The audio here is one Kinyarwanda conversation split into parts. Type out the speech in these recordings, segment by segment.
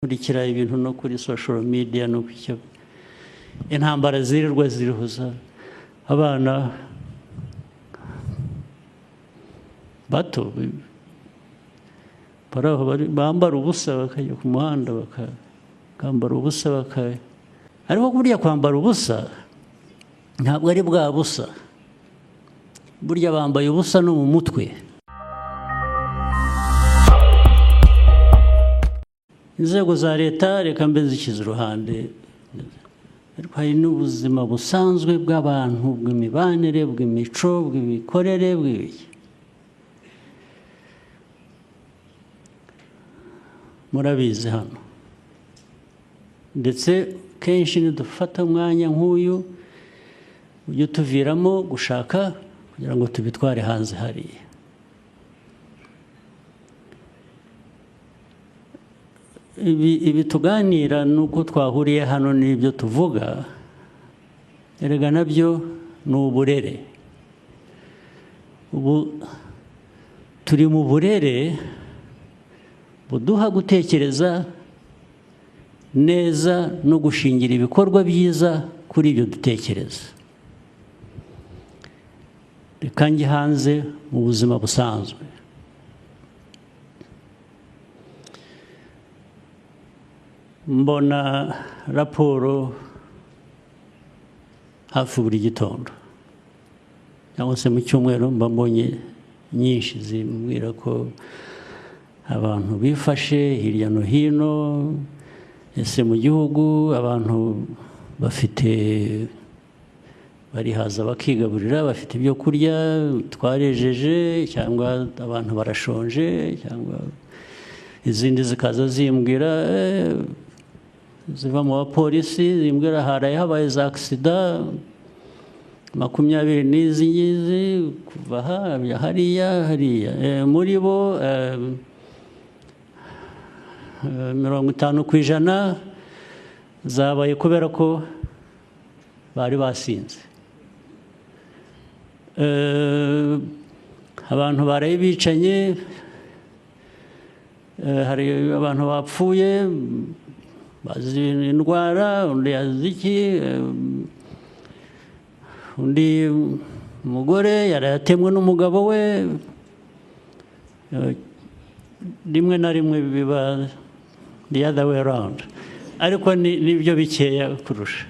kurikira ibintu no kuri social media no kwicyo intambara zirirwa zirihuza abana bato bambara ubusa bakajya ku muhanda bakambara ubusa ariko burya kwambara ubusa ntabwo ari bwa busa burya bambaye ubusa no mu mutwe. Inzego za leta reka mbe zikiza uruhande ariko hari n'ubuzima busanzwe bw'abantu bw'imibanire bw'imico bw'imikorere bw'ibiki murabizi hano ndetse kenshi nidufata umwanya nk'uyu ujye tuviramo gushaka kugira ngo tubitware hanze hariya. Ibi tuganira nuko twahuriye hano n'ibyo tuvuga erega nabyo ni uburere. Ubu turi mu burere buduha gutekereza neza no gushingira ibikorwa byiza kuri ibyo dutekereza. Reka njye hanze mu buzima busanzwe. Mbona raporo hafi buri gitondo cyangwa se mu cyumweru mba mbonye nyinshi zimbwira ko abantu bifashe hirya no hino ese mu gihugu abantu bafite barihaza bakigaburira bafite ibyo kurya twarejeje cyangwa abantu barashonje cyangwa izindi zikaza zimbwira ziva mu bapolisi zimbwira haraye habaye za aksida 20 n'izi ngizi kuva hariya muri bo 50% zabaye kubera ko bari basinze. Abantu baraye bicanye hari abantu bapfuye bazi indwara undi yaziki undi mugore yaratemwe n'umugabo we rimwe na rimwe biba the other way around ariko nibyo bikeya kurusha.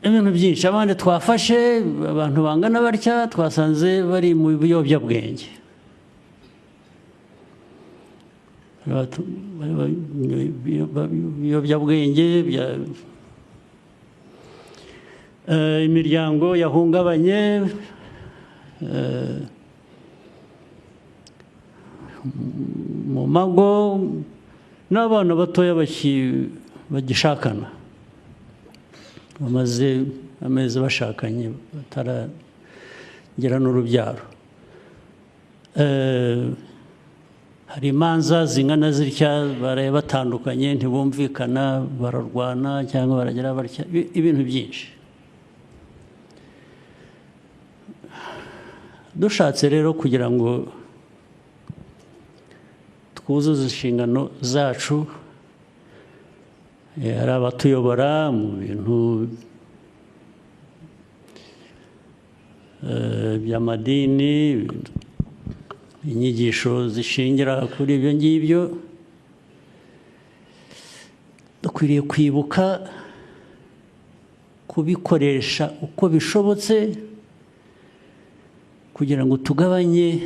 Ibintu byinshi abandi twafashe abantu bangana batya twasanze bari mu biyobyabwenge imiryango yahungabanye mu mago n'abana batoya bagishakana bamaze amezi bashakanye bataragera n'urubyaro. Hari imanza zingana zitya baraye batandukanye ntibumvikana bararwana cyangwa baragira batya ibintu byinshi. Dushatse rero kugira ngo twuzuze inshingano zacu hari abatuyobora mu bintu by'amadini inyigisho zishingira kuri ibyo ngibyo dukwiriye kwibuka kubikoresha uko bishobotse kugira ngo tugabanye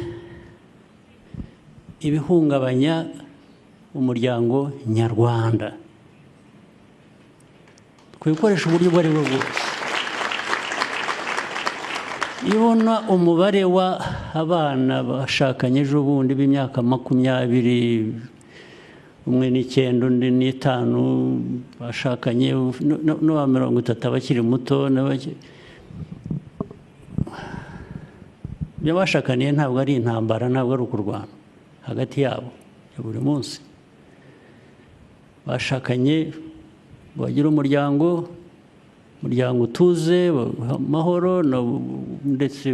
ibihungabanya umuryango nyarwanda. Kubikoresha uburyo bwari bwo bwose. Ibona umubare wa abana bashakanye ejo bundi b'imyaka 20 umwe n'9 undi n'5 bashakanye no 30 abakiri muto byabashakaniye ntabwo ari intambara ntabwo ari ukurwana hagati yabo ya buri munsi bashakanye bagira umuryango utuze amahoro ndetse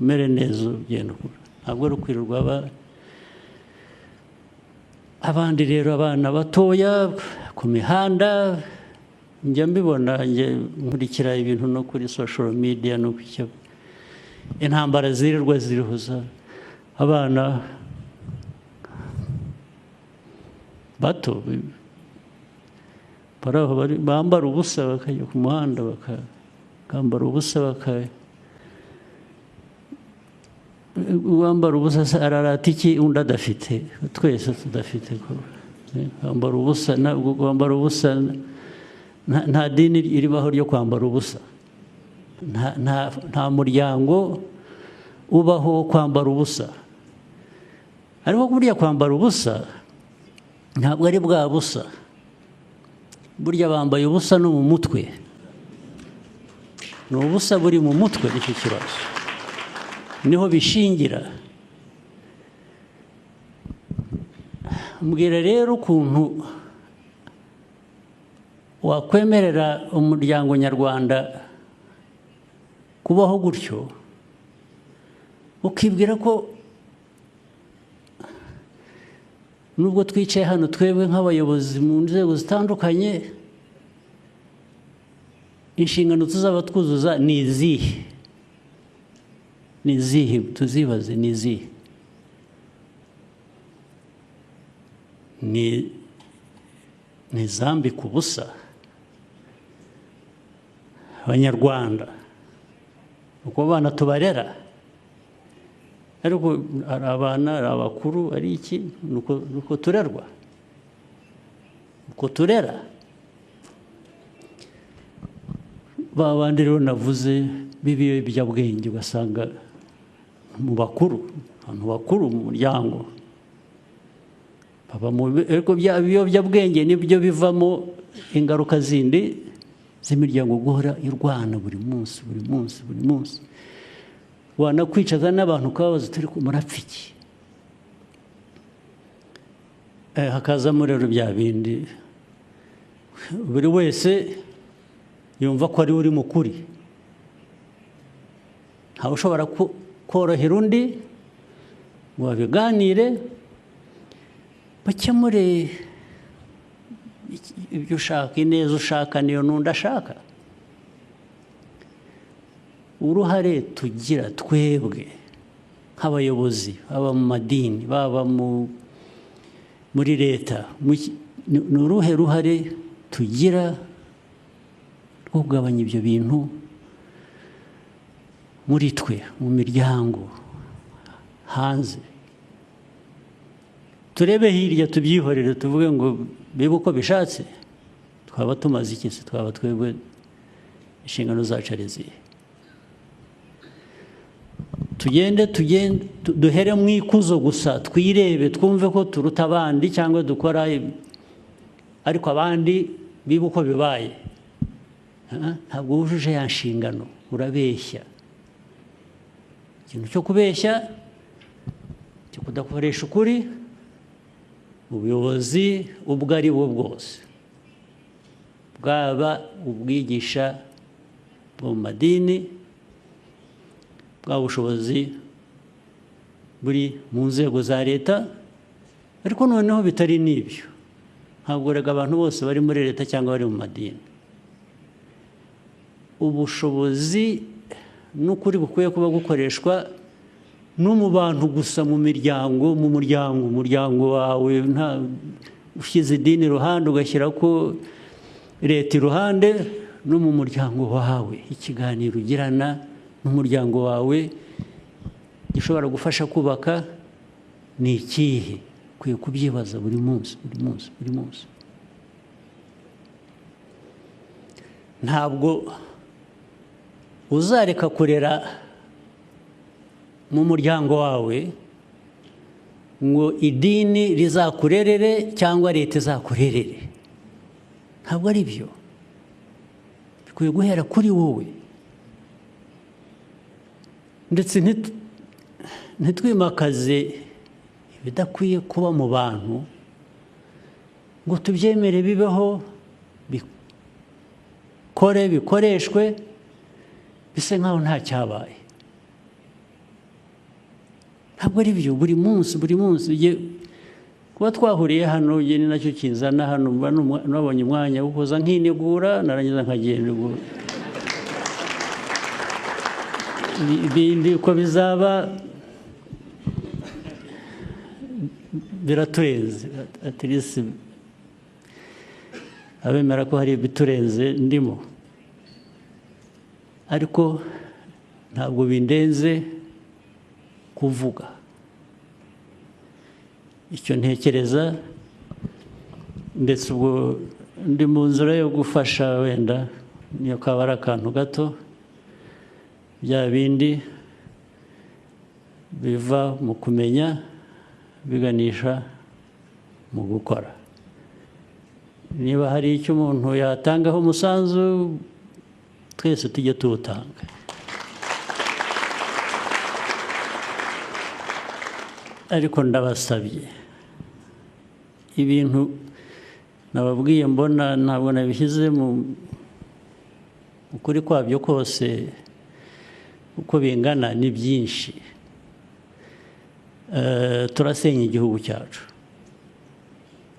umere neza ugenda ukura. ntabwo ari ukwirirwa abandi rero abana batoya ku mihanda njya mbibona nkurikira ibintu no kuri social media no ku intambara zirirwa zirihuza abana bato bambara ubusa bakajya ku muhanda bakambara ubusa uwambara ubusa ararata iki undi adafite twese tudafite kwambara ubusa kwambara ubusa nta dini iribaho ryo kwambara ubusa nta muryango ubaho kwambara ubusa ariko burya kwambara ubusa ntabwo ari bwa busa burya bambaye ubusa no mu mutwe ni ubusa buri mu mutwe nicyo kibazo niho bishingira mbwira rero ukuntu wakwemerera umuryango nyarwanda kubaho gutyo ukibwira ko nubwo twicaye hano twebwe nk'abayobozi mu nzego zitandukanye inshingano tuzaba twuzuza ni izihe tuzibaze ni izihe ni izambika ubusa abanyarwanda uko abana tubarera ariko ari abana ari abakuru ari iki nuko turerwa uko turera ba bandi rero navuze b'ibiyobyabwenge ugasanga mu bakuru abantu bakuru mu muryango ariko ibiyobyabwenge nibyo bivamo ingaruka zindi z'imiryango guhora irwana buri munsi wanakwicaza n'abantu ukababaza turi murapfa iki hakazamo rero bya bindi buri wese yumva ko ari uri mukuri ntawe ushobora korohera undi ngo babiganire bakemure ibyo ushaka ineza ushaka niyo n'undi ashaka uruhare tugira twebwe nk'abayobozi baba mu madini baba muri leta ni uruhe ruhare tugira rwo kugabanya ibyo bintu muri twe mu miryango hanze turebe hirya tubyihorere tuvuge ngo bibe uko bishatse twaba tumaze iki se twaba twebwe inshingano zacu ari izihe tugende duhere mu ikuzo gusa twirebe twumve ko turuta abandi cyangwa dukora ariko abandi bibe uko bibaye ntabwo wujuje ya nshingano urabeshya ikintu cyo kubeshya cyo kudakoresha ukuri ubuyobozi ubwo ari bwo bwose bwaba ubwigisha bwo mu madini bwa bushobozi buri mu nzego za leta ariko noneho bitari n'ibyo ntabwo rega abantu bose bari muri leta cyangwa bari mu madini ubushobozi n'ukuri bukwiye kuba gukoreshwa no mu bantu gusa mu muryango wawe nta ushyize idini iruhande ugashyira ko leta iruhande no mu muryango wawe ikiganiro ugirana n'umuryango wawe gishobora gufasha kubaka ni ikihe ukwiye kubyibaza buri munsi ntabwo uzareka kurera mu muryango wawe ngo idini rizakurerere cyangwa leta izakurerere ntabwo ari byo bikwiye guhera kuri wowe ndetse ntitwimakaze ibidakwiye kuba mu bantu ngo tubyemere bibeho bikoreshwe bise nk'aho nta cyabaye ntabwo ari byo buri munsi kuba twahuriye hano ni nacyo kinzana hano nabonye umwanya wo kuza nkinegura narangiza nkagendegura ibindi uko bizaba biraturenze at least abemera ko hari ibiturenze ndimo ariko ntabwo bindenze kuvuga icyo ntekereza ndetse ubwo ndi mu nzira yo gufasha wenda niyo kaba ari akantu gato bya bindi biva mu kumenya biganisha mu gukora niba hari icyo umuntu yatangaho umusanzu twese tujye tuwutanga ariko ndabasabye ibintu nababwiye mbona ntabwo nabishyize mu ukuri kwabyo kose uko bingana ni byinshi turasenya igihugu cyacu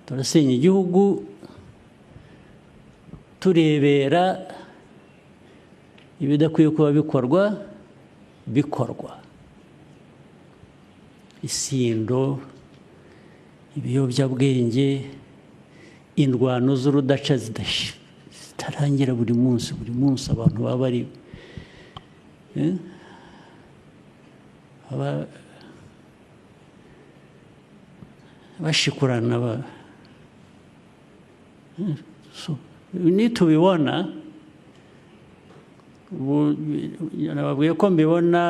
turasenya igihugu turebera ibidakwiye kuba bikorwa isindo ibiyobyabwenge indwano z'urudaca zitarangira buri munsi abantu baba bari bashikurana nitubibona nababwiye ko mbibona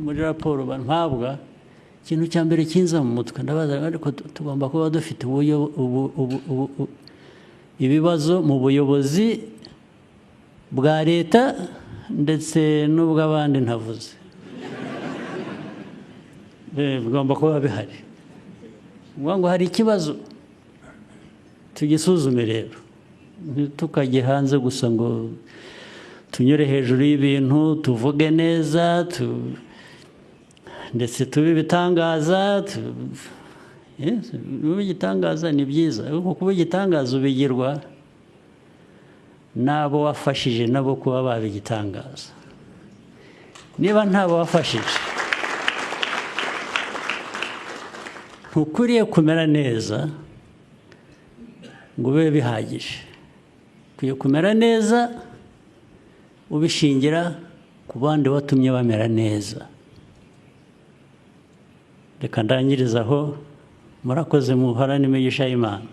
muri raporo mpabwa ikintu cya mbere kinza mu mutwe ndabaza ariko tugomba kuba dufite ibibazo mu buyobozi bwa leta ndetse n'ubw'abandi ntavuze bigomba kuba bihari ngo hari ikibazo tugisuzume rero ntitukajye hanze gusa ngo tunyure hejuru y'ibintu tuvuge neza ndetse tube ibitangaza igitangaza ni byiza ariko kuba igitangaza ubigirwa n'abo wafashije nabo kuba baba igitangaza niba ntabo wafashije ntukwiriye kumera neza ngo ube bihagije ukwiye kumera neza ubishingira ku bandi watumye bamera neza reka ndangiriza aho murakoze muhorane imigisha y'Imana